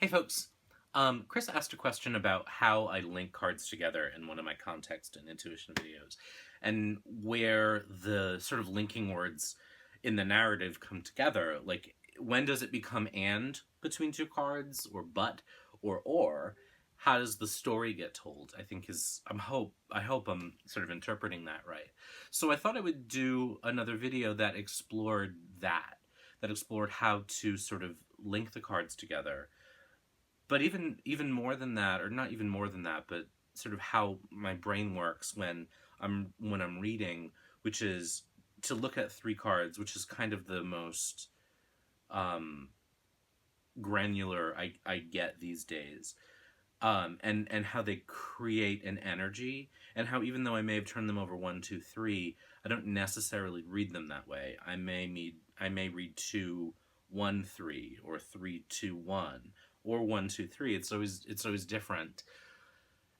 Hey folks. Chris asked a question about how I link cards together in one of my context and intuition videos, and where the sort of linking words in the narrative come together. Like, when does it become and between two cards, or but, or? How does the story get told? I think is I hope I'm sort of interpreting that right. So I thought I would do another video that explored that explored how to sort of link the cards together, but even more than that, or not even more than that, but sort of how my brain works when I'm reading, which is to look at three cards, which is kind of the most um, granular I get these days, and how they create an energy, and how even though I may have turned them over one, two, three, I don't necessarily read them that way. I may read two, one, three, or three, two, one, or one, two, three. It's always different,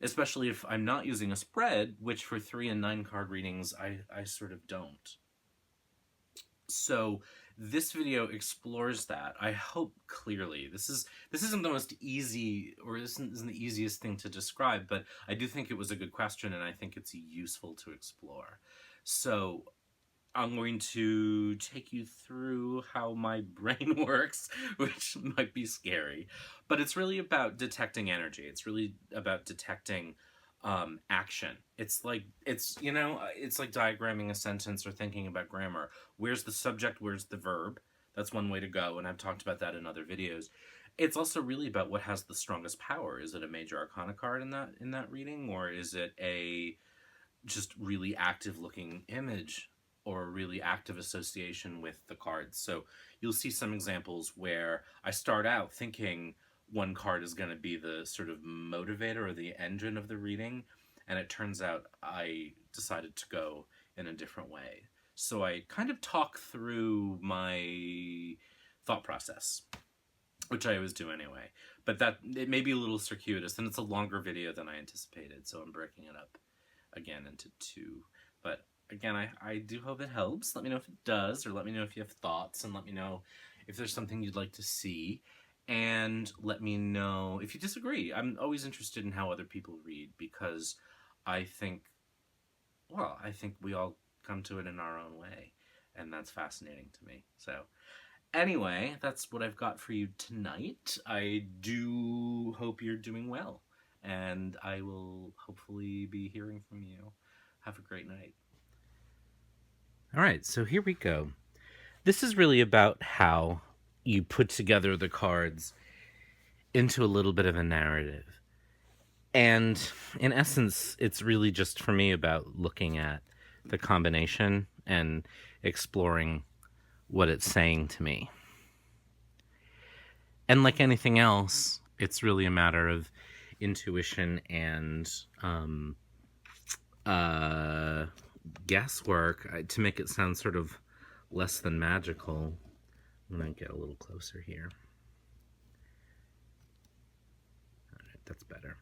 especially if I'm not using a spread, which for 3 and 9 card readings I sort of don't. So this video explores that. I hope clearly. This isn't the most easy, or this isn't the easiest thing to describe, but I do think it was a good question, and I think it's useful to explore. So I'm going to take you through how my brain works, which might be scary, but it's really about detecting energy. It's really about detecting action. It's like diagramming a sentence or thinking about grammar. Where's the subject? Where's the verb? That's one way to go, and I've talked about that in other videos. It's also really about what has the strongest power. Is it a major arcana card in that reading, or is it a just really active looking image, or a really active association with the cards? So you'll see some examples where I start out thinking one card is going to be the sort of motivator or the engine of the reading, and it turns out I decided to go in a different way. So I kind of talk through my thought process, which I always do anyway. But that it may be a little circuitous, and it's a longer video than I anticipated, so I'm breaking it up again into two. But again, I do hope it helps. Let me know if it does, or let me know if you have thoughts, and let me know if there's something you'd like to see. And let me know if you disagree. I'm always interested in how other people read, because I think, well, I think we all come to it in our own way, and that's fascinating to me. So anyway, that's what I've got for you tonight. I do hope you're doing well, and I will hopefully be hearing from you. Have a great night. All right, so here we go. This is really about how you put together the cards into a little bit of a narrative. And in essence, it's really just for me about looking at the combination and exploring what it's saying to me. And like anything else, it's really a matter of intuition and guesswork, to make it sound sort of less than magical. I'm going to get a little closer here. All right, that's better.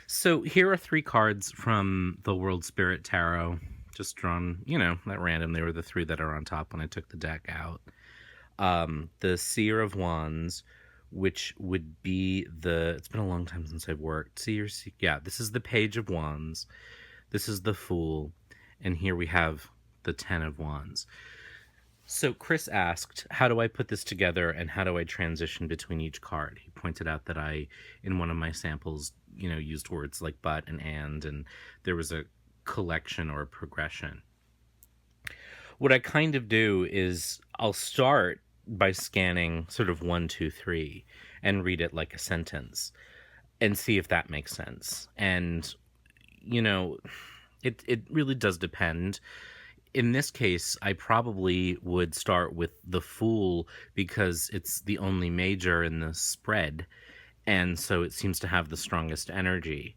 So here are 3 cards from the World Spirit Tarot, just drawn, at random. They were the 3 that are on top when I took the deck out. The Seer of Wands, which would be it's been a long time since I've worked. Yeah, this is the Page of Wands. This is the Fool. And here we have the 10 of Wands. So Chris asked, how do I put this together, and how do I transition between each card? He pointed out that I, in one of my samples, used words like but and there was a collection or a progression. What I kind of do is I'll start by scanning sort of 1, 2, 3 and read it like a sentence and see if that makes sense. And, it really does depend. In this case, I probably would start with the Fool because it's the only major in the spread, and so it seems to have the strongest energy.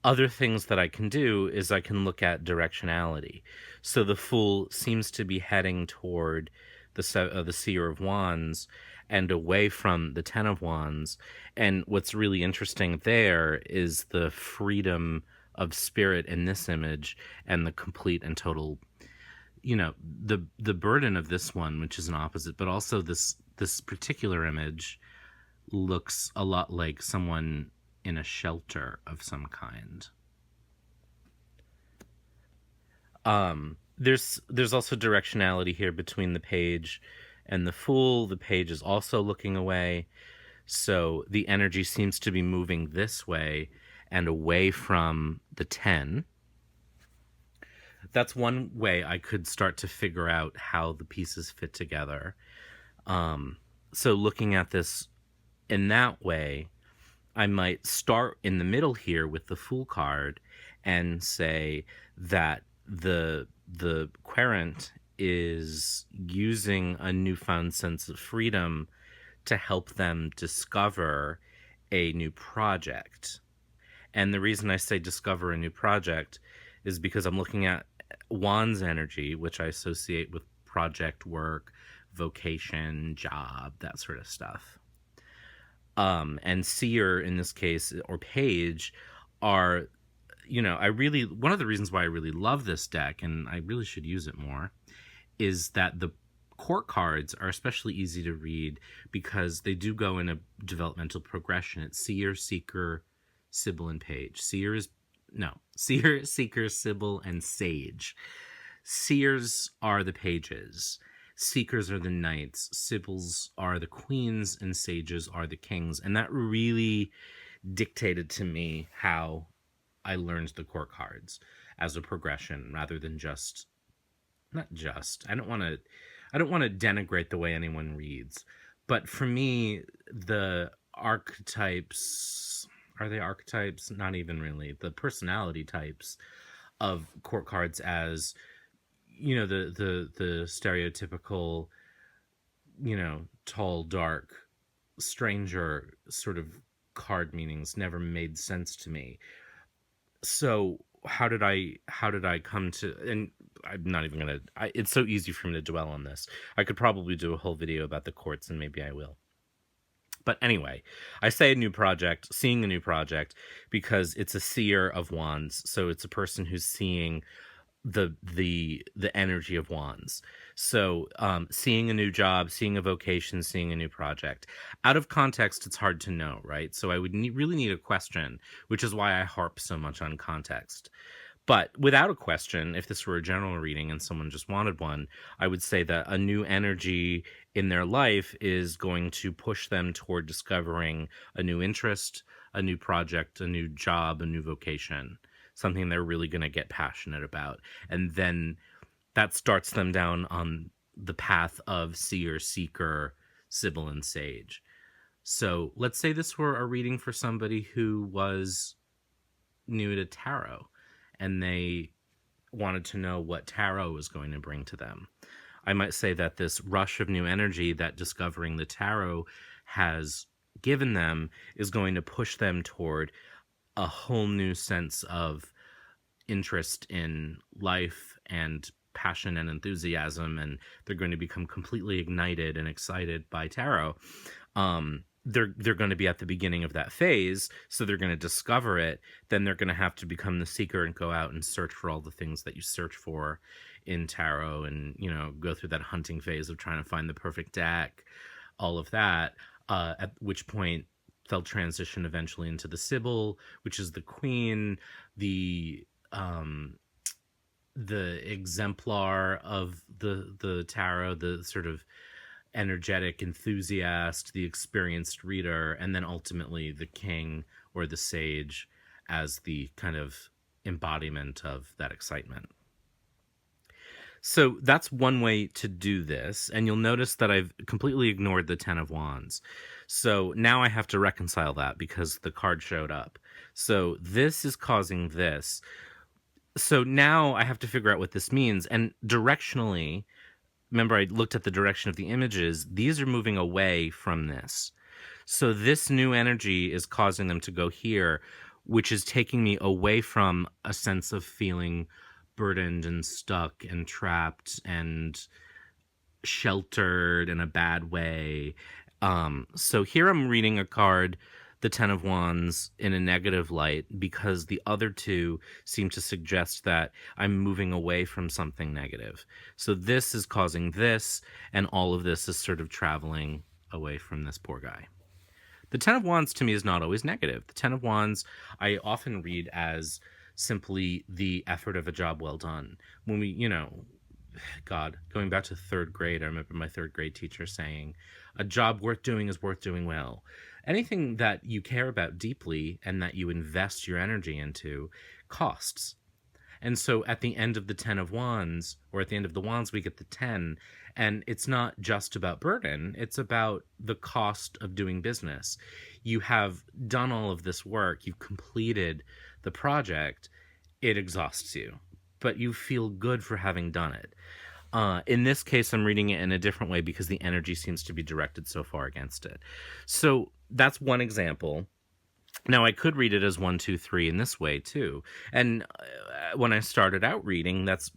Other things that I can do is I can look at directionality. So the Fool seems to be heading toward the Seer of Wands and away from the Ten of Wands. And what's really interesting there is the freedom of spirit in this image, and the complete and total, the burden of this one, which is an opposite, but also this particular image, looks a lot like someone in a shelter of some kind. There's also directionality here between the page and the Fool. The page is also looking away, so the energy seems to be moving this way and away from the 10. That's one way I could start to figure out how the pieces fit together. So looking at this in that way, I might start in the middle here with the Fool card and say that the querent is using a newfound sense of freedom to help them discover a new project. And the reason I say discover a new project is because I'm looking at Wands energy, which I associate with project work, vocation, job, that sort of stuff. And Seer in this case, or Page, are, one of the reasons why I really love this deck, and I really should use it more, is that the court cards are especially easy to read because they do go in a developmental progression. It's Seer, Seeker, Sybil, and Page. Seer, Seeker, Sybil, and Sage. Seers are the pages. Seekers are the knights. Sibyls are the queens, and sages are the kings. And that really dictated to me how I learned the court cards as a progression, rather than I don't want to denigrate the way anyone reads, but for me, the archetypes, are they archetypes? Not even really. The personality types of court cards, as the stereotypical, tall, dark, stranger sort of card meanings never made sense to me. So how did I come to, and I'm not even gonna, it's so easy for me to dwell on this. I could probably do a whole video about the courts, and maybe I will. But anyway, I say seeing a new project, because it's a seer of wands. So it's a person who's seeing the energy of wands. So seeing a new job, seeing a vocation, seeing a new project. Out of context, it's hard to know, right? So I would really need a question, which is why I harp so much on context. But without a question, if this were a general reading and someone just wanted one, I would say that a new energy in their life is going to push them toward discovering a new interest, a new project, a new job, a new vocation, something they're really going to get passionate about. And then that starts them down on the path of Seer, Seeker, Sybil, and Sage. So let's say this were a reading for somebody who was new to tarot, and they wanted to know what tarot was going to bring to them. I might say that this rush of new energy that discovering the tarot has given them is going to push them toward a whole new sense of interest in life and passion and enthusiasm, and they're going to become completely ignited and excited by tarot. They're going to be at the beginning of that phase, so they're going to discover it. Then they're going to have to become the seeker and go out and search for all the things that you search for in tarot, and go through that hunting phase of trying to find the perfect deck, all of that. At which point they'll transition eventually into the Sybil, which is the queen, the exemplar of the tarot, the sort of energetic enthusiast, the experienced reader, and then ultimately the king or the sage as the kind of embodiment of that excitement. So that's one way to do this, and you'll notice that I've completely ignored the Ten of Wands. So now I have to reconcile that because the card showed up. So this is causing this. So now I have to figure out what this means, and directionally, remember I looked at the direction of the images, these are moving away from this. So this new energy is causing them to go here, which is taking me away from a sense of feeling burdened and stuck and trapped and sheltered in a bad way. So here I'm reading a card, the Ten of Wands, in a negative light because the other two seem to suggest that I'm moving away from something negative. So this is causing this, and all of this is sort of traveling away from this poor guy. The Ten of Wands to me is not always negative. The Ten of Wands I often read as simply the effort of a job well done. When we, God, going back to third grade, I remember my third grade teacher saying, a job worth doing is worth doing well. Anything that you care about deeply and that you invest your energy into costs. And so at the end of the Ten of Wands, or at the end of the Wands, we get the 10. And it's not just about burden, it's about the cost of doing business. You have done all of this work, you've completed the project, it exhausts you, but you feel good for having done it. In this case, I'm reading it in a different way because the energy seems to be directed so far against it. So that's one example. Now, I could read it as 1, 2, 3 in this way too. And when I started out reading, that's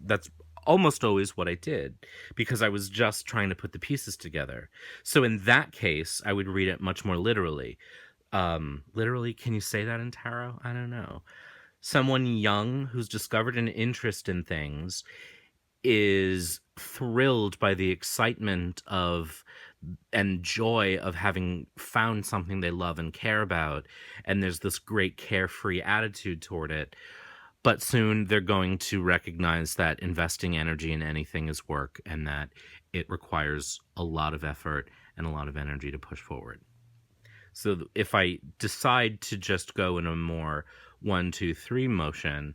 almost always what I did, because I was just trying to put the pieces together. So in that case, I would read it much more literally. Literally, can you say that in tarot? I don't know. Someone young who's discovered an interest in things is thrilled by the excitement of and joy of having found something they love and care about, and there's this great carefree attitude toward it. But soon they're going to recognize that investing energy in anything is work, and that it requires a lot of effort and a lot of energy to push forward. So if I decide to just go in a more 1, 2, 3 motion,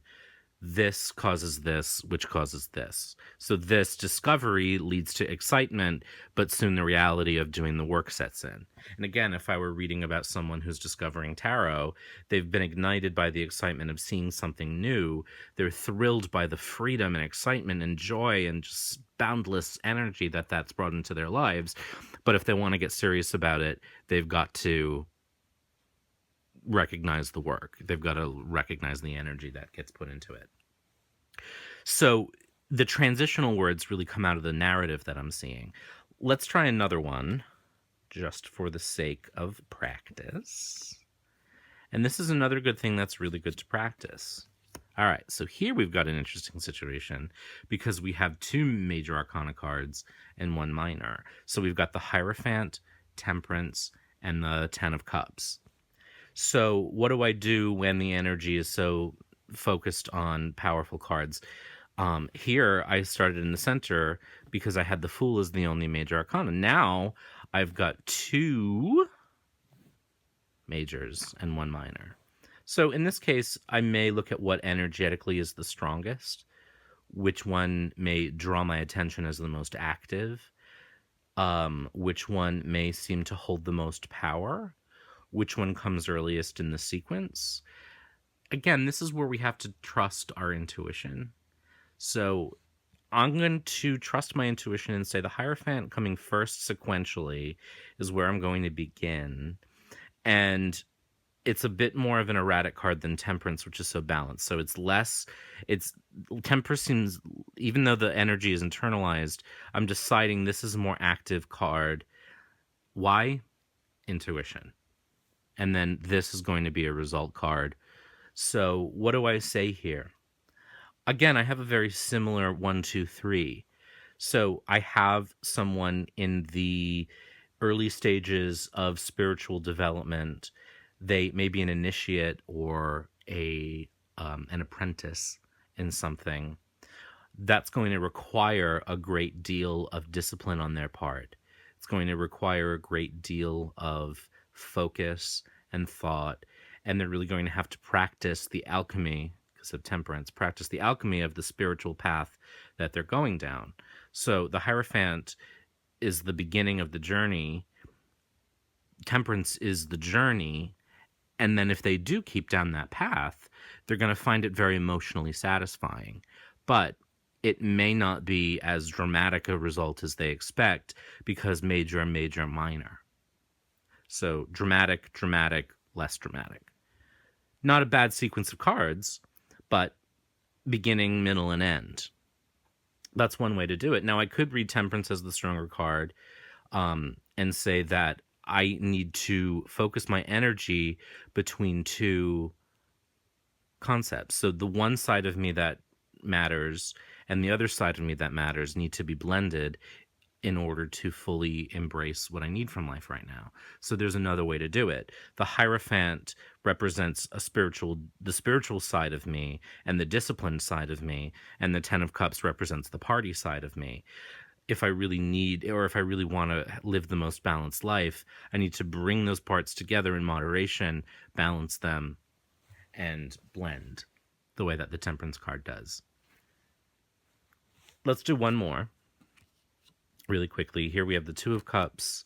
this causes this, which causes this. So this discovery leads to excitement, but soon the reality of doing the work sets in. And again, if I were reading about someone who's discovering tarot, they've been ignited by the excitement of seeing something new. They're thrilled by the freedom and excitement and joy and just boundless energy that that's brought into their lives. But if they want to get serious about it, they've got to recognize the work. They've got to recognize the energy that gets put into it. So the transitional words really come out of the narrative that I'm seeing. Let's try another one, just for the sake of practice. And this is another good thing that's really good to practice. All right, so here we've got an interesting situation because we have 2 major arcana cards and 1 minor. So we've got the Hierophant, Temperance, and the 10 of Cups. So what do I do when the energy is so focused on powerful cards? Here I started in the center because I had the Fool as the only major arcana. Now I've got 2 majors and 1 minor. So in this case, I may look at what energetically is the strongest, which one may draw my attention as the most active, which one may seem to hold the most power, which one comes earliest in the sequence. Again, this is where we have to trust our intuition. So I'm going to trust my intuition and say the Hierophant coming first sequentially is where I'm going to begin. And it's a bit more of an erratic card than Temperance, which is so balanced. So Temperance seems, even though the energy is internalized, I'm deciding this is a more active card. Why? Intuition. And then this is going to be a result card. So what do I say here? Again, I have a very similar 1, 2, 3. So I have someone in the early stages of spiritual development. They may be an initiate or an apprentice in something. That's going to require a great deal of discipline on their part. It's going to require a great deal of focus and thought, and they're really going to have to practice the alchemy, because of Temperance, practice the alchemy of the spiritual path that they're going down. So the Hierophant is the beginning of the journey. Temperance is the journey. And then if they do keep down that path, they're going to find it very emotionally satisfying. But it may not be as dramatic a result as they expect, because major, major, minor. So dramatic, dramatic, less dramatic. Not a bad sequence of cards, but beginning, middle, and end. That's one way to do it. Now, I could read Temperance as the stronger card and say that I need to focus my energy between 2 concepts. So the one side of me that matters and the other side of me that matters need to be blended in order to fully embrace what I need from life right now. So there's another way to do it. The Hierophant represents the spiritual side of me and the disciplined side of me, and the Ten of Cups represents the party side of me. If I really need, or if I really want to live the most balanced life, I need to bring those parts together in moderation, balance them, and blend the way that the Temperance card does. Let's do one more really quickly. Here we have the Two of Cups,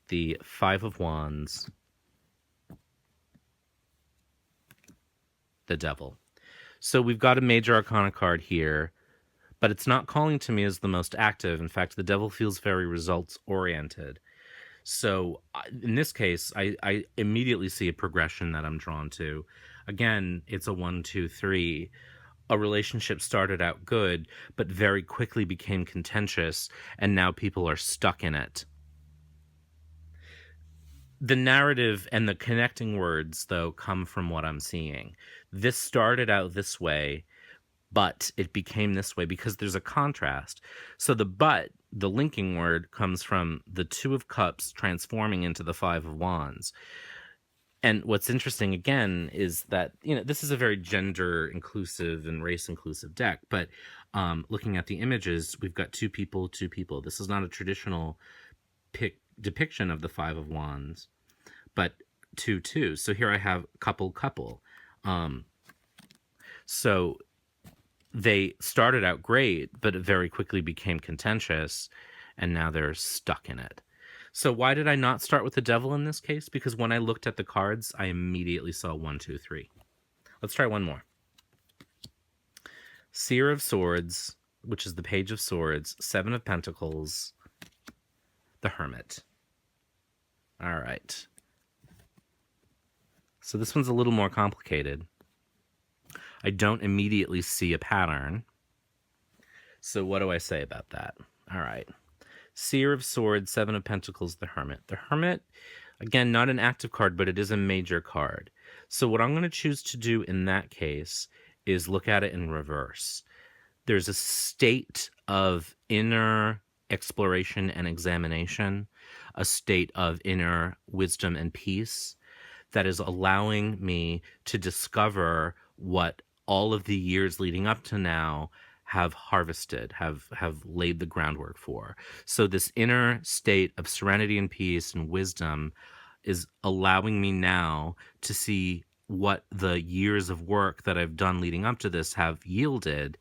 the Five of Wands, the Devil. So we've got a major Arcana card here, but it's not calling to me as the most active. In fact, the Devil feels very results-oriented. So in this case, I immediately see a progression that I'm drawn to. Again, it's a 1, 2, 3. A relationship started out good, but very quickly became contentious, and now people are stuck in it. The narrative and the connecting words, though, come from what I'm seeing. This started out this way, but it became this way because there's a contrast. So the linking word, comes from the Two of Cups transforming into the Five of Wands. And what's interesting, again, is that, this is a very gender-inclusive and race-inclusive deck, but looking at the images, we've got two people. This is not a traditional depiction of the Five of Wands, but 2. So here I have couple. So they started out great, but it very quickly became contentious, and now they're stuck in it. So why did I not start with the Devil in this case? Because when I looked at the cards, I immediately saw 1, 2, 3. Let's try one more. Seer of Swords, which is the Page of Swords, Seven of Pentacles, the Hermit. All right. So this one's a little more complicated. I don't immediately see a pattern. So what do I say about that? All right. Seer of Swords, Seven of Pentacles, the Hermit. The Hermit, again, not an active card, but it is a major card. So what I'm going to choose to do in that case is look at it in reverse. There's a state of inner exploration and examination, a state of inner wisdom and peace that is allowing me to discover what all of the years leading up to now have harvested, have laid the groundwork for. So this inner state of serenity and peace and wisdom is allowing me now to see what the years of work that I've done leading up to this have yielded.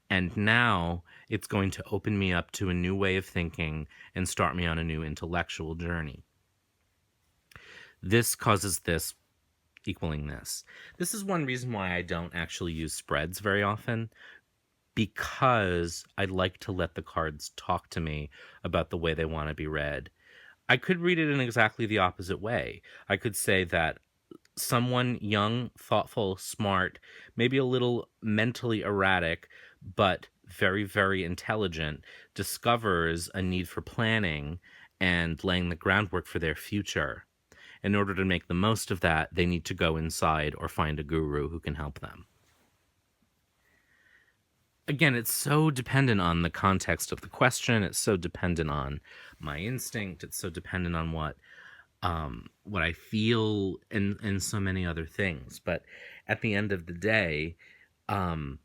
And now it's going to open me up to a new way of thinking and start me on a new intellectual journey. This causes this, equaling this. This is one reason why I don't actually use spreads very often, because I like to let the cards talk to me about the way they want to be read. I could read it in exactly the opposite way. I could say that someone young, thoughtful, smart, maybe a little mentally erratic, but very, very intelligent, discovers a need for planning and laying the groundwork for their future. In order to make the most of that, they need to go inside or find a guru who can help them. Again, it's so dependent on the context of the question. It's so dependent on my instinct. It's so dependent on what I feel and so many other things. But at the end of the day, I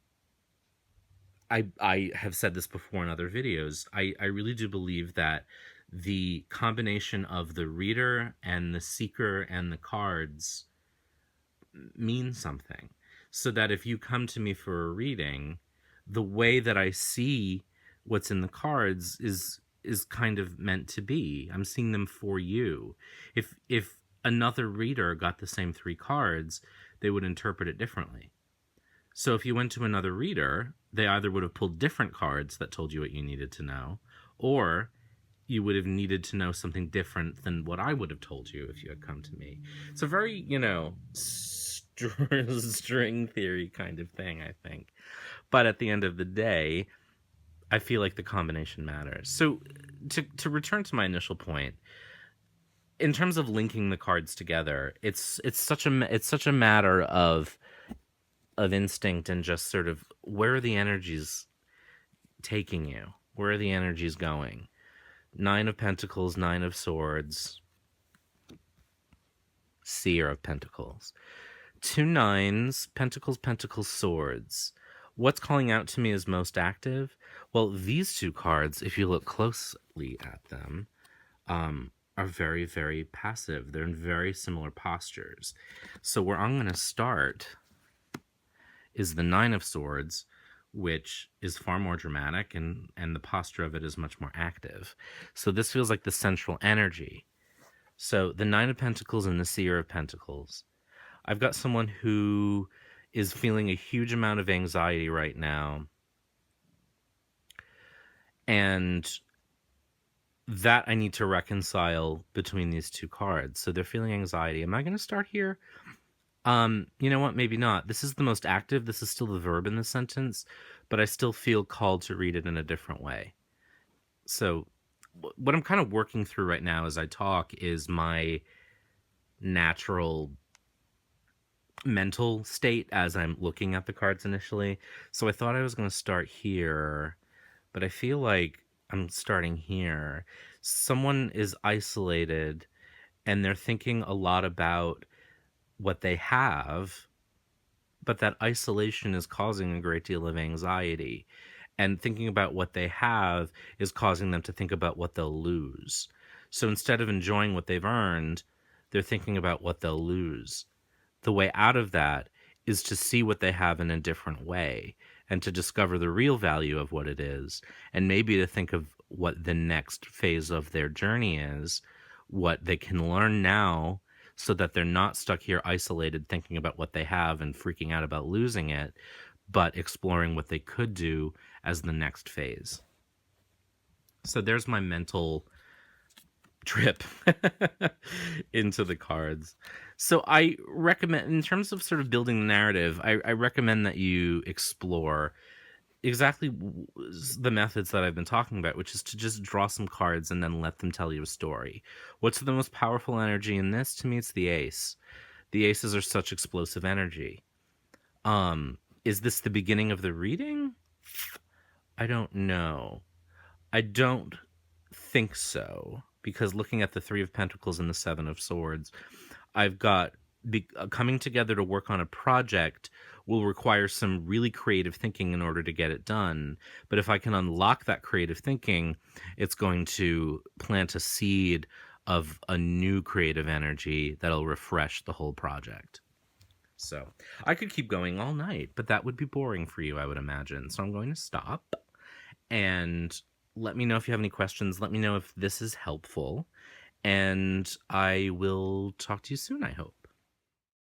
have said this before in other videos. I really do believe that the combination of the reader and the seeker and the cards means something. So that if you come to me for a reading, the way that I see what's in the cards is kind of meant to be. I'm seeing them for you. If another reader got the same 3 cards, they would interpret it differently. So if you went to another reader, they either would have pulled different cards that told you what you needed to know, or you would have needed to know something different than what I would have told you if you had come to me. It's a very, string theory kind of thing, I think. But at the end of the day, I feel like the combination matters. So to return to my initial point, in terms of linking the cards together, it's such a matter of instinct and just sort of where are the energies taking you? Where are the energies going? Nine of Pentacles, Nine of Swords, Seer of Pentacles. Two nines, Pentacles, Pentacles, Swords. What's calling out to me as most active? Well, these two cards, if you look closely at them, are very, very passive. They're in very similar postures. So where I'm going to start is the Nine of Swords, which is far more dramatic, and the posture of it is much more active. So this feels like the central energy. So the Nine of Pentacles and the Seer of Pentacles. I've got someone who is feeling a huge amount of anxiety right now. And that I need to reconcile between these two cards. So they're feeling anxiety. Am I going to start here? You know what? Maybe not. This is the most active. This is still the verb in the sentence, but I still feel called to read it in a different way. So what I'm kind of working through right now as I talk is my natural mental state as I'm looking at the cards initially. So I thought I was going to start here, but I feel like I'm starting here. Someone is isolated and they're thinking a lot about what they have, but that isolation is causing a great deal of anxiety. And thinking about what they have is causing them to think about what they'll lose. So instead of enjoying what they've earned, they're thinking about what they'll lose. The way out of that is to see what they have in a different way and to discover the real value of what it is, and maybe to think of what the next phase of their journey is, what they can learn now so that they're not stuck here isolated thinking about what they have and freaking out about losing it, but exploring what they could do as the next phase. So there's my mental trip into the cards. So I recommend, in terms of sort of building the narrative, I recommend that you explore exactly the methods that I've been talking about, which is to just draw some cards and then let them tell you a story. What's the most powerful energy in this? To me, it's the ace. The aces are such explosive energy. Is this the beginning of the reading? I don't know. I don't think so, because looking at the Three of Pentacles and the Seven of Swords, I've got coming together to work on a project will require some really creative thinking in order to get it done. But if I can unlock that creative thinking, it's going to plant a seed of a new creative energy that'll refresh the whole project. So I could keep going all night, but that would be boring for you, I would imagine. So I'm going to stop, and let me know if you have any questions. Let me know if this is helpful, and I will talk to you soon, I hope.